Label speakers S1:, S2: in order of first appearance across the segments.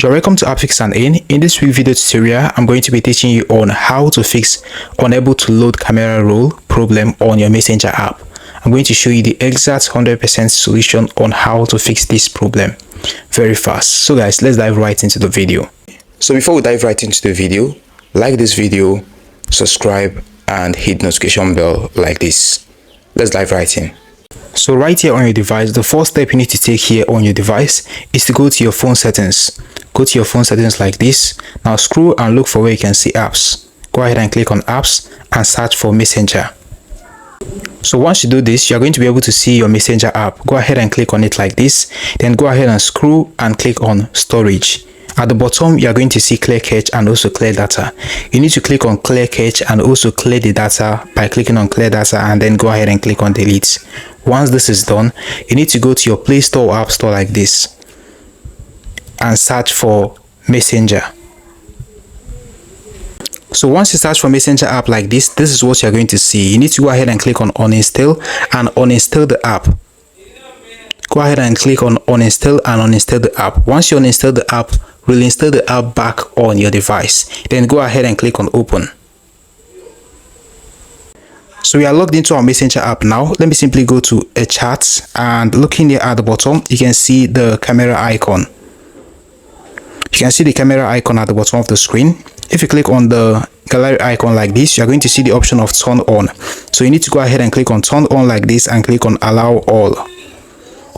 S1: So welcome to AppFix and In this video tutorial, I'm going to be teaching you on how to fix unable to load camera roll problem on your Messenger app. I'm going to show you the exact 100% solution on how to fix this problem very fast. So guys, let's dive right into the video. So before we dive right into the video, like this video, subscribe and hit notification bell like this. Let's dive right in. So right here on your device, the first step you need to take here on your device is to go to your phone settings. Go to your phone settings like this. Now scroll and look for where you can see apps. Go ahead and click on apps and search for Messenger. So once you do this, you're going to be able to see your Messenger app. Go ahead and click on it like this. Then go ahead and scroll and click on storage. At the bottom, you're going to see clear cache and also clear data. You need to click on clear cache and also clear the data by clicking on clear data and then go ahead and click on delete. Once this is done, you need to go to your Play Store or App Store like this and search for Messenger. So once you search for Messenger app like this is what you're going to see. You need to go ahead and click on uninstall and uninstall the app. Go ahead and click on uninstall and uninstall the app. Once you uninstall the app, reinstall the app back on your device. Then go ahead and click on open. So we are logged into our Messenger app now. Let me simply go to a chat and looking here at the bottom, you can see the camera icon. You can see the camera icon at the bottom of the screen. If you click on the gallery icon like this, you're going to see the option of turn on. So you need to go ahead and click on turn on like this and click on allow all.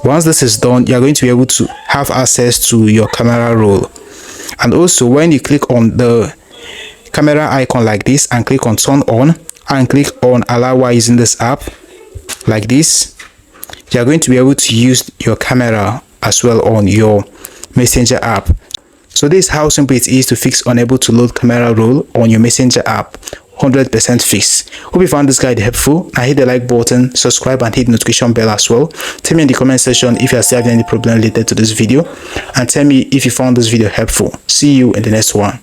S1: Once this is done, you're going to be able to have access to your camera roll. And also when you click on the camera icon like this and click on turn on and click on allow while using this app like this, you're going to be able to use your camera as well on your Messenger app. So this is how simple it is to fix unable to load camera roll on your Messenger app. 100% fix. Hope you found this guide helpful. Now hit the like button, subscribe and hit the notification bell as well. Tell me in the comment section if you are still having any problem related to this video and tell me if you found this video helpful. See you in the next one.